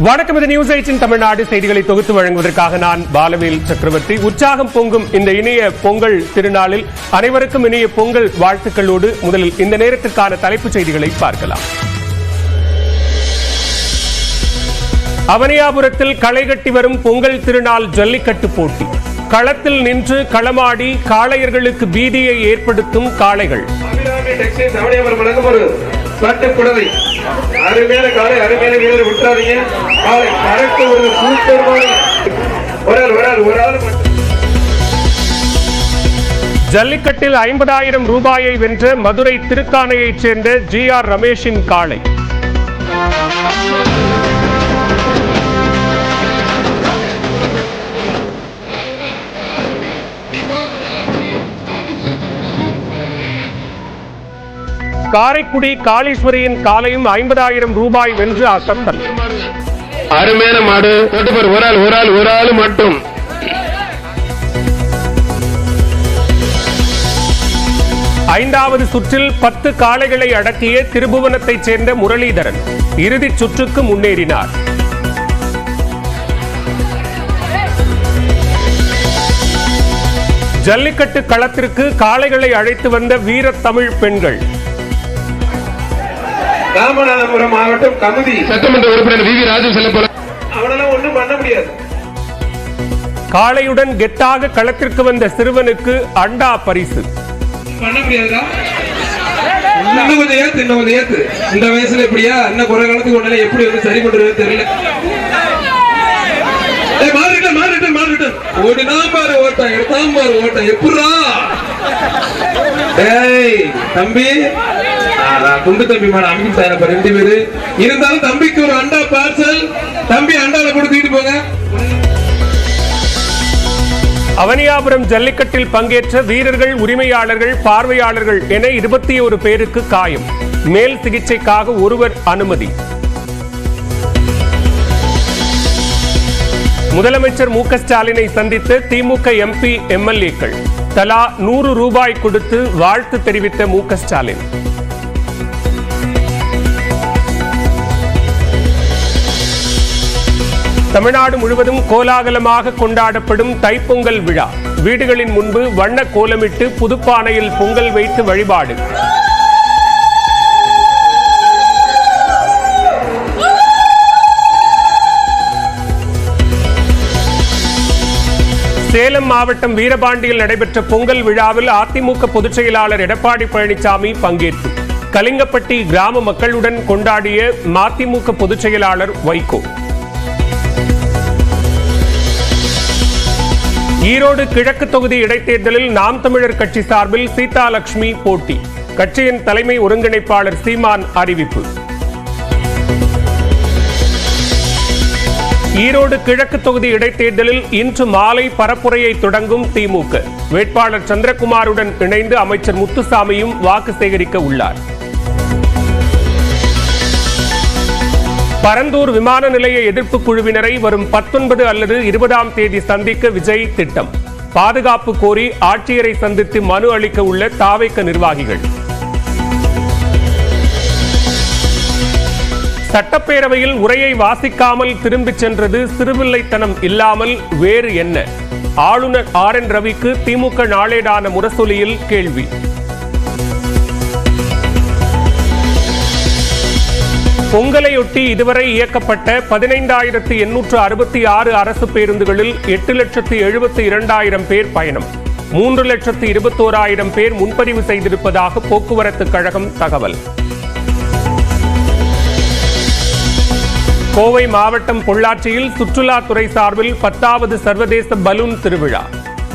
வணக்கம். இது நியூஸ் 8 தமிழ்நாடு செய்திகளை தொகுத்து வழங்குவதற்காக நான் பாலவேல் சக்கரவர்த்தி. உற்சாகம் பொங்கும் இந்த இனிய பொங்கல் திருநாளில் அனைவருக்கும் இனிய பொங்கல் வாழ்த்துக்களோடு முதலில் இந்த நேரத்திற்கான தலைப்புச் செய்திகளை பார்க்கலாம். அவனியாபுரத்தில் களை கட்டி வரும் பொங்கல் திருநாள் ஜல்லிக்கட்டு போட்டி. களத்தில் நின்று களமாடி காளையர்களுக்கு பீதியை ஏற்படுத்தும் காளைகள். பட்டுப்புடவை அருமையான காலை, அருமையான வீரர் விட்டாதீங்க. காலை கரெக்ட் ஒரு சூப்பர் ஒரு ஆள். ஜல்லிக்கட்டில் 50,000 ரூபாயை வென்ற மதுரை திருக்கானையைச் சேர்ந்த GR ரமேஷின் காளை. காரைக்குடி காளீஸ்வரியின் காலையும் 50,000 ரூபாய் வென்று அசத்தல். அருமையான மாடு ஒரு ஆள் மட்டும். ஐந்தாவது சுற்றில் 10 காளைகளை அடக்கிய திருபுவனத்தைச் சேர்ந்த முரளிதரன் இறுதிச் சுற்றுக்கு முன்னேறினார். ஜல்லிக்கட்டு களத்திற்கு காளைகளை அழைத்து வந்த வீர தமிழ் பெண்கள். ராமநாதபுரம் மாவட்டம் கமுதி சட்டமன்ற உறுப்பினர் வி ராஜு செல்லப்போல அவனெல்லாம் ஒண்ணும் பண்ண முடியாது. காளையுடன் கெத்தாக களத்திற்கு வந்த சிறுவனுக்கு அண்டா பரிசு. பண்ண முடியாதுடா. இன்னும் கொஞ்சம் ஏத்து. இந்த வயசுல எப்படியா இன்னும் குறை காலத்துக்கு ஒண்ணு எப்படி வந்து சரி பண்றது தெரியல. மாறிட்டு ஓடினா பாரு ஓட்டம், எடுத்தான் பாரு ஓட்டம். எப்படா தம்பி குண்டு தம்பி மாட அமைக்க 2 பேரு இருந்தாலும் தம்பிக்கு ஒரு அண்டா பார்சல். தம்பி அண்டால கொடுத்துட்டு போங்க. அவனியாபுரம் ஜல்லிக்கட்டில் பங்கேற்ற வீரர்கள், உரிமையாளர்கள், பார்வையாளர்கள் என 21 பேருக்கு காயம். மேல் சிகிச்சைக்காக ஒருவர் அனுமதி. முதலமைச்சர் மு க ஸ்டாலினை சந்தித்த திமுக MP MLAக்கள் தலா 100 ரூபாய் கொடுத்து வாழ்த்து தெரிவித்த மு க ஸ்டாலின். தமிழ்நாடு முழுவதும் கோலாகலமாக கொண்டாடப்படும் தைப்பொங்கல் விழா. வீடுகளின் முன்பு வண்ண கோலமிட்டு புதுப்பானையில் பொங்கல் வைத்து வழிபாடு. சேலம் மாவட்டம் வீரபாண்டியில் நடைபெற்ற பொங்கல் விழாவில் அதிமுக பொதுச் செயலாளர் எடப்பாடி பழனிசாமி பங்கேற்பு. கலிங்கப்பட்டி கிராம மக்களுடன் கொண்டாடிய மதிமுக பொதுச் செயலாளர் வைகோ. ஈரோடு கிழக்கு தொகுதி இடைத்தேர்தலில் நாம் தமிழர் கட்சி சார்பில் சீதாலட்சுமி போட்டி. கட்சியின் தலைமை ஒருங்கிணைப்பாளர் சீமான் அறிவிப்பு. ஈரோடு கிழக்கு தொகுதி இடைத்தேர்தலில் இன்று மாலை பரப்புரையை தொடங்கும் திமுக. வேட்பாளர் சந்திரகுமாருடன் இணைந்து அமைச்சர் முத்துசாமியும் வாக்கு சேகரிக்க உள்ளார். பரந்தூர் விமான நிலைய எதிர்ப்பு குழுவினரை வரும் 19 அல்லது 20ஆம் தேதி சந்திக்க விஜய் திட்டம். பாதுகாப்பு கோரி ஆட்சியரை சந்தித்து மனு அளிக்க உள்ள தாவேக நிர்வாகிகள். சட்டப்பேரவையில் உரையை வாசிக்காமல் திரும்பிச் சென்றது சிறுபிள்ளைத்தனம் இல்லாமல் வேறு என்ன? ஆளுநர் RN ரவிக்கு திமுக நாளேடான முரசொலியில் கேள்வி. பொங்கலையொட்டி இதுவரை இயக்கப்பட்ட 15,866 அரசு பேருந்துகளில் 8,72,000 பேர் பயணம். 3,21,000 பேர் முன்பதிவு செய்திருப்பதாக போக்குவரத்து கழகம் தகவல். கோவை மாவட்டம் பொள்ளாச்சியில் சுற்றுலாத்துறை சார்பில் 10வது சர்வதேச பலூன் திருவிழா.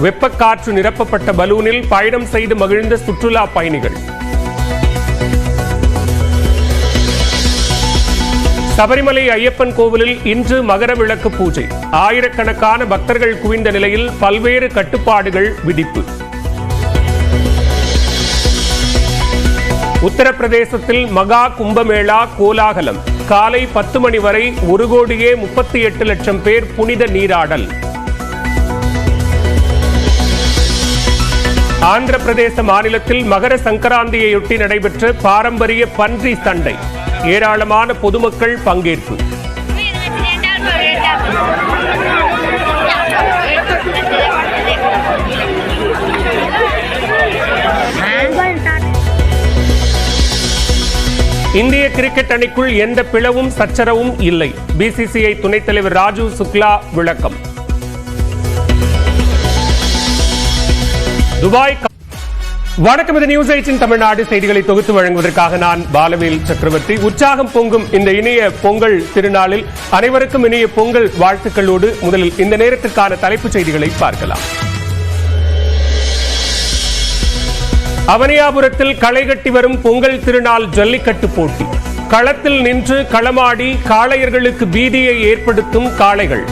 வெப்பக்காற்று நிரப்பப்பட்ட பலூனில் பயணம் செய்து மகிழ்ந்த சுற்றுலா பயணிகள். சபரிமலை ஐயப்பன் கோவிலில் இன்று மகர விளக்கு பூஜை. ஆயிரக்கணக்கான பக்தர்கள் குவிந்த நிலையில் பல்வேறு கட்டுப்பாடுகள் விதிப்பு. உத்தரப்பிரதேசத்தில் மகா கும்பமேளா கோலாகலம். காலை 10 மணி வரை 1,38,00,000 பேர் புனித நீராடல். ஆந்திர பிரதேச மாநிலத்தில் மகர சங்கராந்தியையொட்டி நடைபெற்ற பாரம்பரிய பன்றி சண்டை. ஏராளமான பொதுமக்கள் பங்கேற்பு. இந்திய கிரிக்கெட் அணிக்குள் எந்த பிளவும் சச்சரவும் இல்லை. பிசிசிஐ துணைத் தலைவர் ராஜீவ் சுக்லா விளக்கம். துபாய். வணக்கம், இது நியூஸ் 8 தமிழ்நாடு செய்திகளை தொகுத்து வழங்குவதற்காக நான் பாலவேல் சக்கரவர்த்தி. உற்சாகம் பொங்கும் இந்த இனிய பொங்கல் திருநாளில் அனைவருக்கும் இனிய பொங்கல் வாழ்த்துக்களோடு முதலில் இந்த நேரத்திற்கான தலைப்புச் செய்திகளை பார்க்கலாம். அவனியாபுரத்தில் களை கட்டி வரும் பொங்கல் திருநாள் ஜல்லிக்கட்டு போட்டி. களத்தில் நின்று களமாடி காளையர்களுக்கு பீதியை ஏற்படுத்தும் காளைகள்.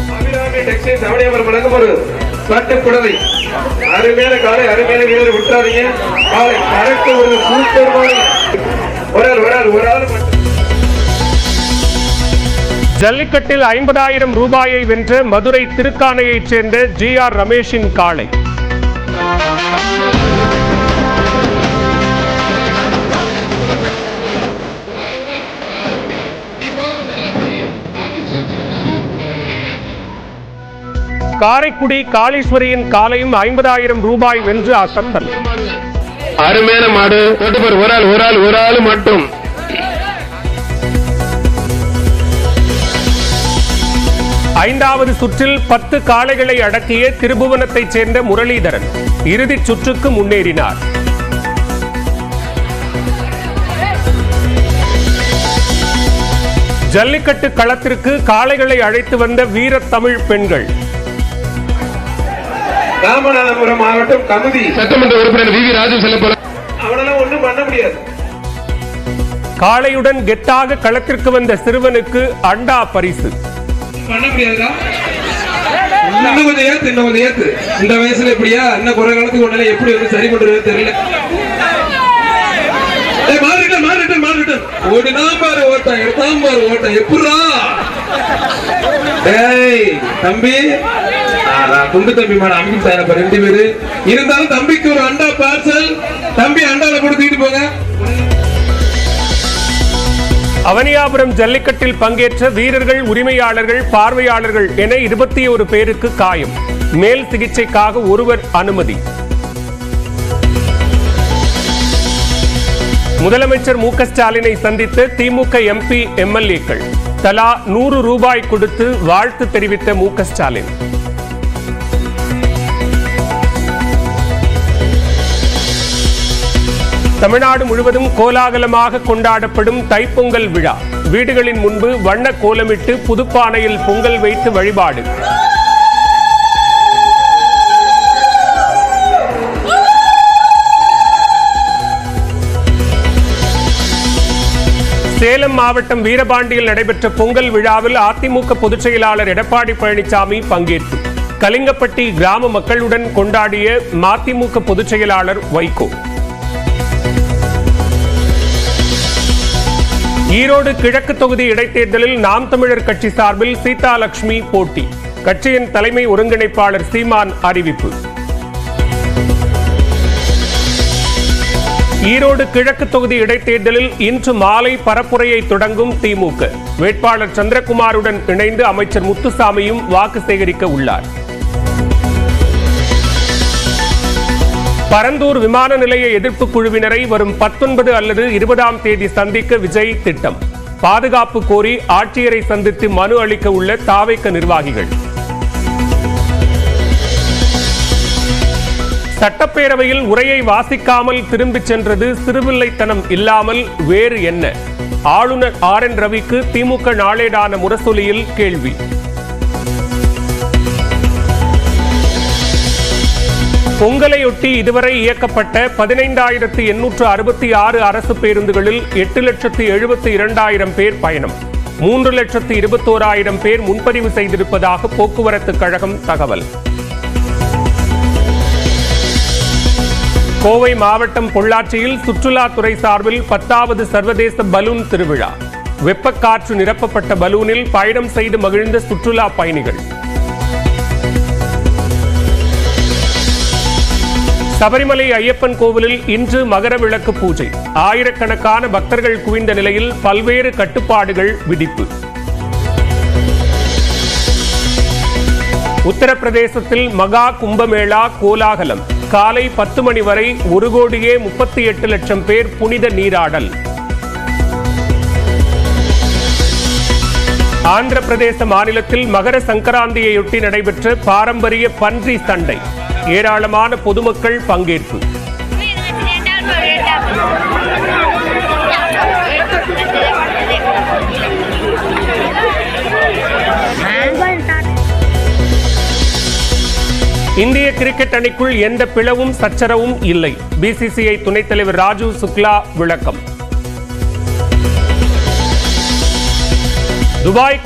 ஜல்லிக்கட்டில் 50,000 ரூபாயை வென்ற மதுரை திருக்கானையைச் சேர்ந்த GR ரமேஷின் காளை. காரைக்குடி காளீஸ்வரியின் காலையும் 50,000 ரூபாய் வென்று அசத்தல். அருமையான மாடு போட்டு ஒரு ஆள் மட்டும். ஐந்தாவது சுற்றில் 10 காளைகளை அடக்கிய திருபுவனத்தைச் சேர்ந்த முரளிதரன் இறுதிச் சுற்றுக்கு முன்னேறினார். ஜல்லிக்கட்டு களத்திற்கு காளைகளை அழைத்து வந்த வீர தமிழ் பெண்கள். ராமநாதபுரம் மாவட்டம் கமுதி சட்டமன்ற உறுப்பினர் வி ராஜு செல்லப்போல அவனால ஒண்ணும் பண்ண முடியாது. காளையுடன் கெத்தாக களத்திற்கு வந்த சிறுவனுக்கு அண்டா பரிசு. பண்ண முடியாதா? இன்னும் கொஞ்சம் ஏத்து. இந்த வயசுல எப்படியா இன்னும் குறை காலத்துக்கு ஒன்னால எப்படி வந்து சரி பண்றது தெரியல. மாறிட்டன் ஓடினா பாரு ஓட்டம், எடுத்தான் பாரு ஓட்டம். எப்படா தம்பி குண்டு தம்பி மாட அமைக்கும் சார் 2 பேரு இருந்தாலும் தம்பிக்கு ஒரு அண்டா பார்சல். தம்பி அண்டால கூட தூக்கிட்டு போங்க. அவனியாபுரம் ஜல்லிக்கட்டில் பங்கேற்ற வீரர்கள், உரிமையாளர்கள், பார்வையாளர்கள் என 21 பேருக்கு காயம். மேல் சிகிச்சைக்காக ஒருவர் அனுமதி. முதலமைச்சர் மு.க. ஸ்டாலினை சந்தித்த திமுக MP MLA-க்கள் தலா 100 ரூபாய் கொடுத்து வாழ்த்து தெரிவித்த மு.க. ஸ்டாலின். தமிழ்நாடு முழுவதும் கோலாகலமாக கொண்டாடப்படும் தைப்பொங்கல் விழா. வீடுகளின் முன்பு வண்ண கோலமிட்டு புதுப்பானையில் பொங்கல் வைத்து வழிபாடு. சேலம் மாவட்டம் வீரபாண்டியில் நடைபெற்ற பொங்கல் விழாவில் அதிமுக பொதுச் செயலாளர் எடப்பாடி பழனிசாமி பங்கேற்பு. கலிங்கப்பட்டி கிராம மக்களுடன் கொண்டாடிய மதிமுக பொதுச் செயலாளர் வைகோ. ஈரோடு கிழக்கு தொகுதி இடைத்தேர்தலில் நாம் தமிழர் கட்சி சார்பில் சீதாலட்சுமி போட்டி. கட்சியின் தலைமை ஒருங்கிணைப்பாளர் சீமான் அறிவிப்பு. ஈரோடு கிழக்கு தொகுதி இடைத்தேர்தலில் இன்று மாலை பரப்புரையை தொடங்கும் திமுக. வேட்பாளர் சந்திரகுமாருடன் இணைந்து அமைச்சர் முத்துசாமியும் வாக்கு சேகரிக்க உள்ளார். பரந்தூர் விமான நிலைய எதிர்ப்பு குழுவினரை வரும் 19 அல்லது 20ஆம் தேதி சந்திக்க விஜய் திட்டம். பாதுகாப்பு கோரி ஆட்சியரை சந்தித்து மனு அளிக்க உள்ள தாவேக நிர்வாகிகள். சட்டப்பேரவையில் உரையை வாசிக்காமல் திரும்பிச் சென்றது சிறுவில்லைத்தனம் இல்லாமல் வேறு என்ன? ஆளுநர் RN ரவிக்கு திமுக நாளேடான முரசொலியில் கேள்வி. பொங்கலையொட்டி இதுவரை இயக்கப்பட்ட 15,866 அரசு பேருந்துகளில் 8,72,000 பேர் பயணம். 3,21,000 பேர் முன்பதிவு செய்திருப்பதாக போக்குவரத்து கழகம் தகவல். கோவை மாவட்டம் பொள்ளாச்சியில் சுற்றுலாத்துறை சார்பில் 10வது சர்வதேச பலூன் திருவிழா. வெப்பக்காற்று நிரப்பப்பட்ட பலூனில் பயணம் செய்து மகிழ்ந்த சுற்றுலா பயணிகள். சபரிமலை ஐயப்பன் கோவிலில் இன்று மகர விளக்கு பூஜை. ஆயிரக்கணக்கான பக்தர்கள் குவிந்த நிலையில் பல்வேறு கட்டுப்பாடுகள் விதிப்பு. உத்தரப்பிரதேசத்தில் மகா கும்பமேளா கோலாகலம். காலை 10 மணி வரை 1,38,00,000 பேர் புனித நீராடல். ஆந்திர பிரதேச மாநிலத்தில் மகர சங்கராந்தியையொட்டி நடைபெற்ற பாரம்பரிய பன்றி சண்டை. ஏராளமான பொதுமக்கள் பங்கேற்பு. இந்திய கிரிக்கெட் அணிக்குள் எந்த பிளவும் சச்சரவும் இல்லை. பிசிசிஐ துணைத் தலைவர் ராஜீவ் சுக்லா விளக்கம். துபாய்